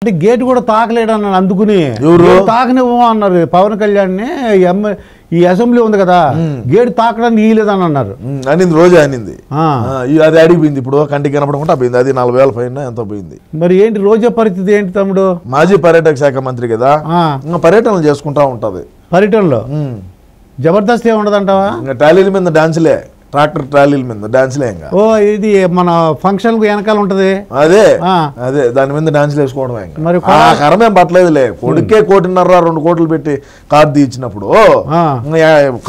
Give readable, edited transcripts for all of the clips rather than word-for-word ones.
అంటే గేట్ కూడా తాకలేడు అన్నాడు. అందుకుని తాకనివ్వము అన్నారు పవన్ కళ్యాణ్ని. ఈ అసెంబ్లీ ఉంది కదా, గేట్ తాకడానికి ఇయ్యలేదని అన్నారు. అనింది రోజే అనింది. అది అడిగిపోయింది. ఇప్పుడు కంటికి కనపడకుండా పోయింది. అది 40,000 పైన ఎంతో పోయింది. మరి ఏంటి రోజా పరిస్థితి ఏంటి తమ్ముడు? మాజీ పర్యాటక శాఖ మంత్రి కదా, పర్యటనలు చేసుకుంటా ఉంటది. పర్యటనలో జబర్దస్త్ ఏమి ఉండదంటావా? ఇంకా ట్రాలీల మీద డాన్సులే, ట్రాక్టర్ ట్రాలీల మీద డాన్సులే. ఇంకా ఇది మన ఫంక్షన్ వెనకాల ఉంటది. అదే అదే దాని మీద డాన్సులు వేసుకోవడమే. మరి కరమేం పట్టలేదులే. కొడుకే 1.5-2 కోట్లు పెట్టి కారు తీయించినప్పుడు,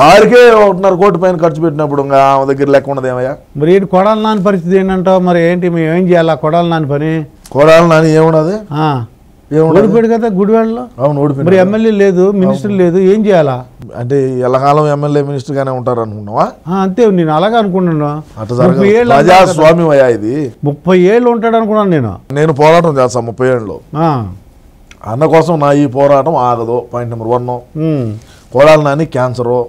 కారుకే 1.5 కోటి పైన ఖర్చు పెట్టినప్పుడు ఇంకా ఆమె దగ్గర లెక్క ఉండదు ఏమయ్యా. మరి ఏంటి కొడాలి నాని పరిస్థితి ఏంటంటావు? మరి ఏంటి మేము ఏం చేయాలి? కొడాలి నాని పని, కొడాలి నాని ఏమున్నది, ఓడిపోయాడు కదా గుడివాడలో. అవును ఓడిపోయాడు. మరి ఎమ్మెల్యే లేదు, మినిస్టర్ లేదు, ఏం చేయాలా? అంటే ఎల్లకాలం ఎమ్మెల్యే మినిస్టర్ గానే ఉంటారు అనుకున్నావా? అంతే, నేను అలాగే అనుకున్నాను. ప్రజాస్వామ్యం అయ్యా ఇది. 30 ఏళ్ళు ఉంటాడు అనుకున్నాను నేను పోరాటం చేస్తాను 30 ఏళ్ళలో. అన్న కోసం నా ఈ పోరాటం ఆగదు. Point number 1. Kodali Nani cancer.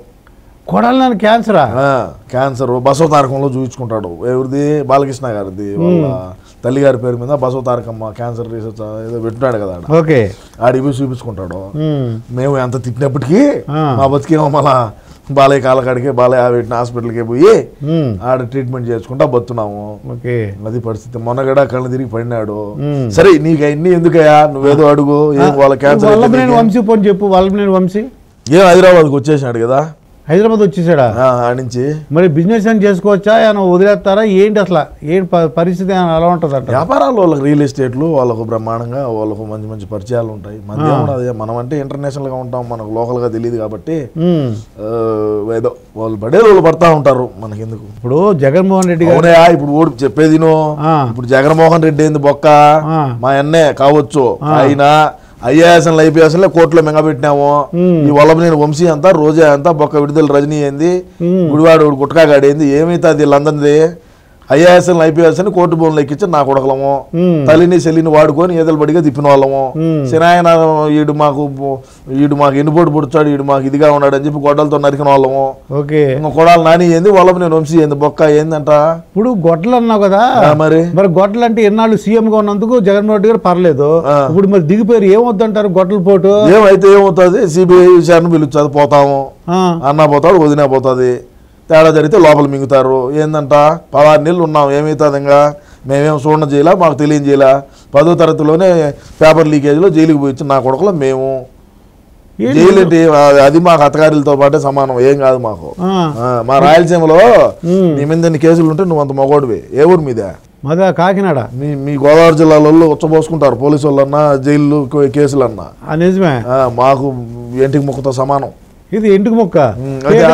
Kodali Nani క్యాన్సరా? క్యాన్సర్ బసవ తారకంలో చూపించుకుంటాడు. ఎవరిది? బాలకృష్ణ గారిది. వాళ్ళ తల్లిగారి పేరు మీద బసవ తారకమ్మ క్యాన్సర్ రీసెర్చ్ ఏదో పెట్టున్నాడు కదా, ఆడికి పోయి చూపించుకుంటాడు. మేము ఎంత తిట్టినప్పటికీ మా బతికేమో మళ్ళా బాలయ్య కాలకాడికి, బాలయ్య పెట్టిన హాస్పిటల్కి పోయి ఆడ ట్రీట్మెంట్ చేసుకుంటా బతున్నాము. అది పరిస్థితి. మొన్నగడ కళ్ళు తిరిగి పడినాడు. సరే నీకు అన్ని ఎందుకయ్యా, నువ్వేదో అడుగు. ఏం వాళ్ళ క్యాన్సర్ వంశీ పోని చెప్పు. వల్లభనేని వంశీ ఏం హైదరాబాద్కి వచ్చేసినాడు కదా. హైదరాబాద్ వచ్చేసాడా? నుంచి మరి బిజినెస్ అని చేసుకోవచ్చా? ఏమైనా వదిలేస్తారా ఏంటి? అసలు ఏంటి పరిస్థితి ఎలా ఉంటుంది అంటే? వ్యాపారాలు వాళ్ళకి రియల్ ఎస్టేట్లు వాళ్ళకు బ్రహ్మాండంగా, వాళ్ళకు మంచి మంచి పరిచయాలు ఉంటాయి. మనం అంటే ఇంటర్నేషనల్ గా ఉంటాం, మనకు లోకల్ గా తెలియదు కాబట్టి ఏదో వాళ్ళు పడేది వాళ్ళు పడతా ఉంటారు. మనకి ఎందుకు? ఇప్పుడు జగన్మోహన్ రెడ్డి గారు ఇప్పుడు ఓడి చెప్పేది ఇప్పుడు జగన్మోహన్ రెడ్డి ఏంది బొక్క, మా అన్నే కావచ్చు. అయినా ఐఏఎస్ఎల్ ఐపీఎస్ఎల్ కోర్టులో మింగబెట్టినాము. ఈ వల్లభనేని వంశీ అంతా, రోజా అంతా, బొక్క విడుదల రజనీ ఏంది, గుడివాడు గుట్కాగాడి ఏంది, ఏమైతే అది వీళ్ళందరిది ఐఏఎస్ఎల్ ఐపీఎస్ఎల్ కోర్టు భూములు ఎక్కించి నా కొడకలము, తల్లిని చెల్లిని వాడుకొని ఏదలు బడిగా తిప్పిన వాళ్ళము. సినాయన ఈడు మాకు ఎన్నుపోటు పుడుచాడు, ఈడు మాకు ఇదిగా ఉన్నాడు అని చెప్పి గొడ్డలతో నరికిన వాళ్ళము. ఇంకా కొడాలి నాని ఏంది, వల్లభనేని వంశీ ఏంది, బొక్క ఏందంట. ఇప్పుడు గొడ్డలు అన్నావు కదా, మరి గొడ్డలు అంటే ఎన్నాళ్ళు సీఎం గా ఉన్నందుకు జగన్మోహన్ రెడ్డి గారు పర్లేదు. ఇప్పుడు మరి దిగిపోయారు, ఏమవుద్దంటారు? గొడ్డల పోటు ఏమైతే ఏమవుతుంది? సిబిఐ విచారణ పిలుస్తుంది, పోతాము. అన్నా పోతాడు, వదినా పోతుంది. తేడా జరిగితే లోపల మింగుతారు. ఏందంట 16 నెలలు ఉన్నాం, ఏమవుతుంది? ఇంకా మేమేం చూడడం చేయాల, మాకు తెలియజేయాల. 10వ తరగతిలోనే పేపర్ లీకేజ్లో జైలుకి పోయి నా కొడుకులో మేము జైలు ఏంటి? అది మాకు అత్తగారితో పాటే సమానం, ఏం కాదు మాకు. మా రాయలసీమలో నీ మీద ఎన్ని కేసులు ఉంటే నువ్వు అంత మగోడివి. ఏ ఊరు మీద? మాదా కాకినాడ. మీ గోదావరి జిల్లాలో ఉచ్చబోసుకుంటారు పోలీసు వాళ్ళన్నా, జైలు కేసులన్నా. నిజమే. మాకు ఇంటికి ముక్కతో సమానం. ఇది ఇంటికి మొక్క.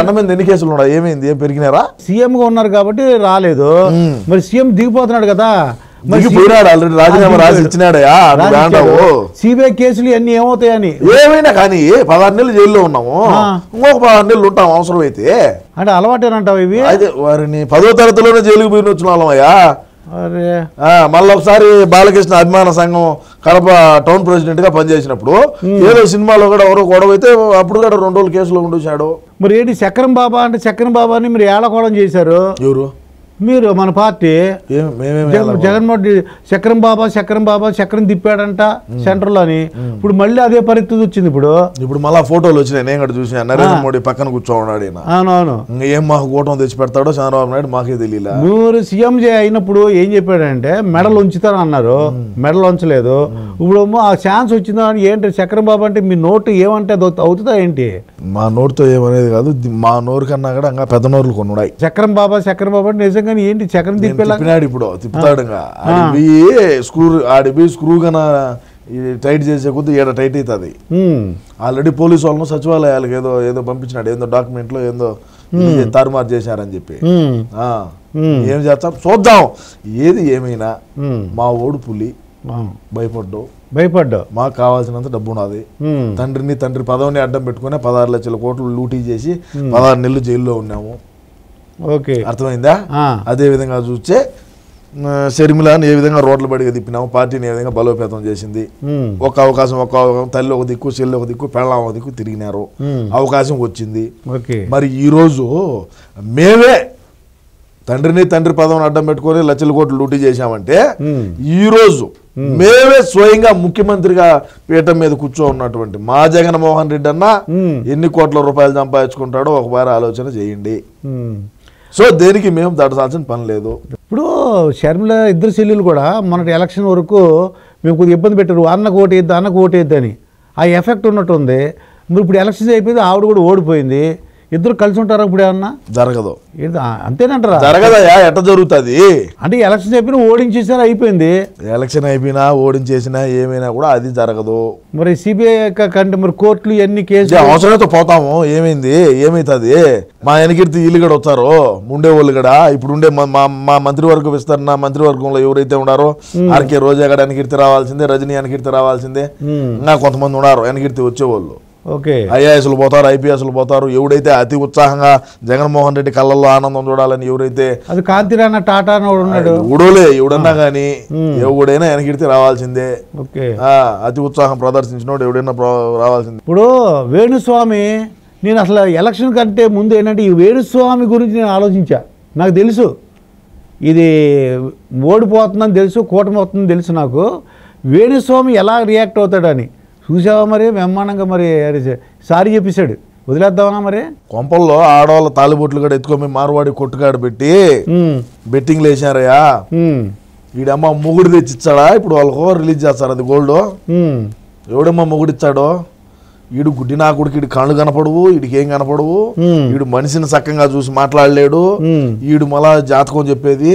అన్న మీద ఎన్ని కేసులు ఉన్నాయి? ఏమైంది? ఏం పెరిగినారా? సీఎం గా ఉన్నారు కాబట్టి రాలేదు. మరి సీఎం దిగిపోతున్నాడు కదా, ఆల్రెడీ రాజీనామా రాసి ఇచ్చినాడయా. సిబిఐ కేసులు అన్ని ఏమవుతాయని. ఏమైనా కానీ 16 నెలలు జైల్లో ఉన్నాము, ఇంకొక 16 నెలలు ఉంటాం అవసరం అయితే. అంటే అలవాటేనంటావు ఇవి? అయితే వారిని 10వ తరగతిలోనే జైలుకి పోయిన వచ్చిన వాళ్ళమయ్యా. మళ్ళీ ఒకసారి బాలకృష్ణ అభిమాన సంఘం కడప టౌన్ ప్రెసిడెంట్ గా పనిచేసినప్పుడు ఏదో సినిమాలో కూడా ఎవరో గొడవ అయితే అప్పుడు కూడా 2 రోజులు కేసులో ఉండొచ్చాడు. మరి ఏంటి చక్రం బాబా అంటే చక్రం బాబాని మీరు ఏళకోవడం చేశారు. ఎవరు? మీరు, మన పార్టీ. జగన్మోహన్ రెడ్డి చక్రం బాబా చక్రం తిప్పాడంట సెంటర్ లో అని. ఇప్పుడు మళ్ళీ అదే పరిస్థితి వచ్చింది. ఇప్పుడు మళ్ళీ ఫోటోలు వచ్చినాయి, నేను కూడా చూసాను. నరేంద్ర మోడీ పక్కన కూర్చోన్నాడు. అవునవును. ఏం మాకు కూటమి తెచ్చి పెడతాడో చంద్రబాబు నాయుడు మాకే తెలియలే. మీరు సీఎం అయినప్పుడు ఏం చెప్పాడంటే మెడల్ ఉంచుతాను అన్నారు, మెడల్ ఉంచలేదు. ఇప్పుడు ఆ ఛాన్స్ వచ్చిందా అని. ఏంటి చక్రం బాబా అంటే మీ నోటు ఏమంటే అవుతుందా ఏంటి? మా నోటుతో ఏమనేది కాదు, మా నోరు కన్నా కూడా ఇంకా పెద్ద నోరులు కొన్ని ఉన్నాయి. చక్రం బాబా అంటే నిజంగా ఏంటి? చక్రం తిప్పినాడు, ఇప్పుడు తిప్పుతాడు. ఆడిపోయి స్క్రూ కన్నా టైట్ చేసే కొద్ది ఏడ టైట్ అవుతుంది. ఆల్రెడీ పోలీసు వాళ్ళను సచివాలయాలకు ఏదో పంపించినాడు, ఏందో డాక్యుమెంట్లో ఏందో తారుమారు చేశారని చెప్పి. ఏం చేస్తాం చూద్దాం. ఏది ఏమైనా మా ఓడు పులి, భయపడ్డావు. మాకు కావాల్సినంత డబ్బు ఉన్నది. తండ్రి పదవిని అడ్డం పెట్టుకుని 16 లక్షల కోట్లు లూటీ చేసి 16 నెలలు జైల్లో ఉన్నాము. అర్థమైందా? అదే విధంగా చూస్తే షర్మిలాని ఏ విధంగా రోడ్ల బడిగా తిప్పినాము, పార్టీని ఏ విధంగా బలోపేతం చేసింది. ఒక అవకాశం తల్లి ఒక దిక్కు, చెల్లి ఒక దిక్కు, పెళ్ళాం ఒక దిక్కు తిరిగినారు. అవకాశం వచ్చింది. మరి ఈరోజు మేమే తండ్రి పదవిని అడ్డం పెట్టుకొని లక్షల కోట్లు లూటీ చేశామంటే ఈ రోజు మేమే స్వయంగా ముఖ్యమంత్రిగా పీఠం మీద కూర్చో ఉన్నటువంటి మా జగన్మోహన్ రెడ్డి అన్న ఎన్ని కోట్ల రూపాయలు సంపాదించుకుంటాడో ఒకసారి ఆలోచన చేయండి. సో దేనికి మేము దడసాల్సిన పని లేదు. ఇప్పుడు షర్మిల ఇద్దరు చెల్లెలు కూడా మొన్నటి ఎలక్షన్ వరకు మేము కొద్దిగా ఇబ్బంది పెట్టారు, అన్నకు ఓటేద్దు అని. ఆ ఎఫెక్ట్ ఉన్నట్టుంది. మరి ఇప్పుడు ఎలక్షన్స్ అయిపోయింది, ఆవిడ కూడా ఓడిపోయింది. ఇద్దరు కలిసి ఉంటారా ఇప్పుడు ఏమన్నా? జరగదు. అంతేనంటారా? జరగదయా, ఎట్ట జరుగుతుంది అంటే ఎలక్షన్స్ అయిపోయినా ఓడించేసారా, అయిపోయింది. ఎలక్షన్ అయిపోయినా ఓడించేసినా ఏమైనా కూడా అది జరగదు. మరి సిబిఐ కంటే మరి కోర్టులు ఎన్ని కేసులు అవసరంతో పోతాము. ఏమైతుంది? మా వెనకీర్తి వీళ్ళు కూడా వస్తారు, ఉండేవాళ్ళు కూడా. ఇప్పుడు ఉండే మా మంత్రివర్గ విస్తరణ మంత్రివర్గంలో ఎవరైతే ఉన్నారో ఆర్కే రోజా గడ వెనకీర్తి రావాల్సిందే, రజనీ వెనకీర్తి రావాల్సిందే, ఇంకా కొంతమంది ఉన్నారు వెనకీర్తి వచ్చేవాళ్ళు. ఓకే, ఐఏఎస్లు పోతారు, ఐపీఎస్లు పోతారు. ఎవడైతే అతి ఉత్సాహంగా జగన్మోహన్ రెడ్డి కళ్ళల్లో ఆనందం చూడాలని ఎవరైతే, అది కాంతిరాణ టాటా ఉన్నాడు, ఎవడోలే ఎవడన్నా కానీ ఎవడైనా వెనకీర్తి రావాల్సిందే. అతి ఉత్సాహం ప్రదర్శించినోడు ఎవడైనా రావాల్సిందే. ఇప్పుడు వేణుస్వామి, నేను అసలు ఎలక్షన్ కంటే ముందు ఏంటంటే ఈ వేణుస్వామి గురించి నేను ఆలోచించా. నాకు తెలుసు ఇది ఓడిపోతుందని తెలుసు, కూటమి అవుతుందని తెలుసు. నాకు వేణుస్వామి ఎలా రియాక్ట్ అవుతాడని చూసావా? మరి బ్రహ్మాండంగా మరి సారీ చెప్పేశాడు, వదిలేద్దామన్నా మరి. కొంపల్లో ఆడవాళ్ళ తాలిబొట్లు కూడా ఎత్తుకొని మార్వాడి కొట్టుకాడు పెట్టి బెట్టింగ్లు వేసారయ్యా. వీడమ్మ మొగుడు తెచ్చిచ్చాడా? ఇప్పుడు వాళ్ళకు రిలీజ్ చేస్తారు అది గోల్డ్. ఎవడమ్మా మొగుడిచ్చాడో? వీడు గుడ్డి నా కొడుకు, వీడి కళ్ళు కనపడవు, వీడికి ఏం కనపడవు, వీడు మనిషిని చక్కగా చూసి మాట్లాడలేడు, వీడు మళ్ళా జాతకం చెప్పేది.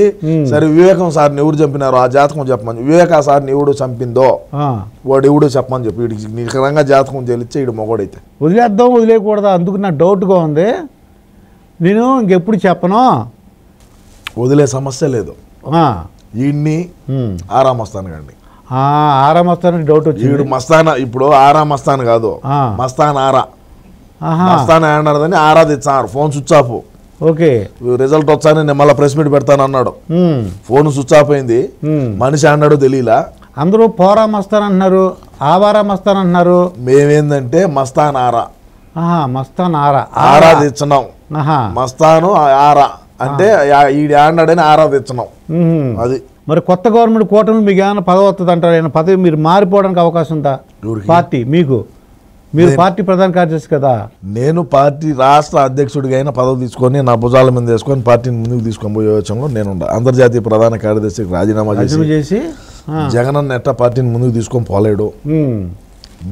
సరే వివేకం సార్ని ఎవరు చంపినారో ఆ జాతకం చెప్పమని, వివేక సార్ని ఎవడు చంపిందో వాడు ఎవడో చెప్పమని చెప్పి వీడికి నిఖరంగా జాతకం తెలిస్తే వీడు మొగోడైతే. వదిలేద్దాం వదిలేయకూడదా? అందుకు నాకు డౌట్గా ఉంది. నేను ఇంకెప్పుడు చెప్పను, వదిలే సమస్య లేదు. వీడిని ఆరామస్తాను కండి, ఆరామస్తానికి డౌట్ వచ్చింది. వీడు మస్తానా, ఇప్పుడు ఆరా మస్తాన్ కాదు, మస్తాన్ ఆరా. మస్తాన్ ఆడారని ఆరా తెచ్చారు, phone switch off. Okay, result వచ్చాను నేను మళ్ళీ ప్రెస్ మీట్ పెడతాను అన్నాడు. ఫోన్ స్విచ్ ఆఫ్ అయింది, మనిషి ఆడాడో తెలియలా. అందరూ పోరా మస్తాన్ అంటున్నారు, ఆవారా మస్తాన్ అంటున్నారు. మేమేందంటే మస్తాన్ ఆరా, మస్తాన్ ఆరా, ఆరా తెచ్చినాం. మస్తాను ఆరా అంటే ఈడు ఆడాడని ఆరా తెచ్చినాం. అది మరి కొత్త గవర్నమెంట్ కూటమి మీకు ఏమైనా పదవి వస్తుంది అంటారు? ఏమైనా పదవి మీరు మారిపోవడానికి అవకాశం ఉందా? పార్టీ మీరు పార్టీ ప్రధాన కార్యదర్శి కదా. నేను పార్టీ రాష్ట్ర అధ్యక్షుడిగా అయినా పదవి తీసుకొని నా భుజాల మీద వేసుకొని పార్టీని ముందుకు తీసుకొని పోయే వచ్చంలో నేను అంతర్జాతీయ ప్రధాన కార్యదర్శికి రాజీనామా చేసి జగనన్న ఎట్ట పార్టీని ముందుకు తీసుకొని పోలేడు.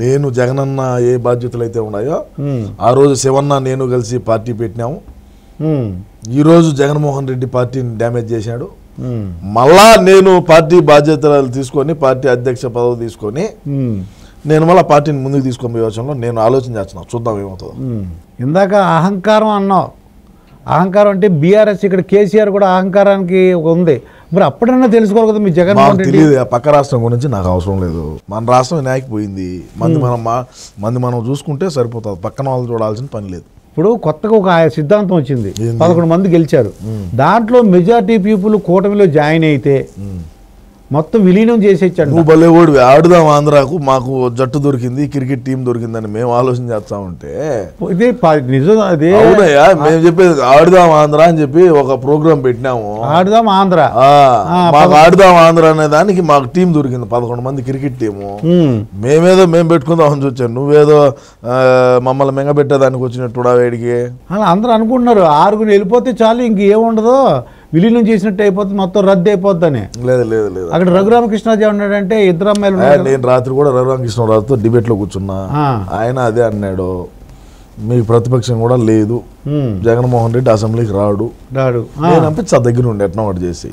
నేను జగనన్న ఏ బాధ్యతలు అయితే ఉన్నాయో ఆ రోజు శివన్న నేను కలిసి పార్టీ పెట్టినాము. ఈరోజు జగన్మోహన్ రెడ్డి పార్టీని డ్యామేజ్ చేశాడు. మళ్ళా నేను పార్టీ బాధ్యతలు తీసుకొని పార్టీ అధ్యక్ష పదవి తీసుకొని నేను మళ్ళీ పార్టీని ముందుకు తీసుకొని పోయే వచ్చంలో నేను ఆలోచన చేస్తున్నాను, చూద్దాం ఏమవుతుందో. ఇందాక అహంకారం అన్నావు, అహంకారం అంటే బీఆర్ఎస్ ఇక్కడ కేసీఆర్ కూడా అహంకారానికి ఉంది. మరి అప్పుడన్నా తెలుసుకోవాలి కదా మీ జగన్మోహన్ రెడ్డి. తెలియదు, పక్క రాష్ట్రం గురించి నాకు అవసరం లేదు. మన రాష్ట్రం వినాయకపోయింది, మంది మనం చూసుకుంటే సరిపోతుంది, పక్కన వాళ్ళు చూడాల్సిన పని లేదు. ఇప్పుడు కొత్తగా ఒక సిద్ధాంతం వచ్చింది, 11 మంది గెలిచారు, దాంట్లో మెజారిటీ పీపుల్ కూటమిలో జాయిన్ అయితే మొత్తం విలీనం చేసేచ్చాడు. నువ్వు భలే ఓడివి, ఆడుదాం ఆంధ్రాకు మాకు జట్టు దొరికింది, క్రికెట్ టీం దొరికిందని మేము ఆలోచన చేస్తా ఉంటే ఇదే నిజం. అదే అవునయ్యా, మేము చెప్పేది ఆడుదాం ఆంధ్ర అని చెప్పి ఒక ప్రోగ్రామ్ పెట్టినాము. ఆడుదాం ఆంధ్ర, మాకు ఆడుదాం ఆంధ్ర అనే దానికి మాకు టీం దొరికింది, 11 మంది క్రికెట్ టీము. మేము పెట్టుకుందాం అని చూచాను, నువ్వేదో మమ్మల్ని మెంగబెట్టేదానికి వచ్చినట్టు వేడికి అందరూ అనుకుంటున్నారు 6 వెళ్ళిపోతే చాలు ఇంకేముండదు, విలీనం చేసినట్టు అయిపోతుంది, మొత్తం రద్దు అయిపోద్దని. లేదు అక్కడ రఘురామకృష్ణరాజు ఏమన్నాడంటే ఇద్దరు అమ్మాయిలు, నేను రాత్రి కూడా రఘురామకృష్ణరాజుతో డిబేట్ లో కూర్చున్నా, ఆయన అదే అన్నాడు, మీకు ప్రతిపక్షం కూడా లేదు, జగన్మోహన్ రెడ్డి అసెంబ్లీకి రాడు. నేను పంపించా దగ్గర ఉండి ఎట్లా ఒకటి చేసి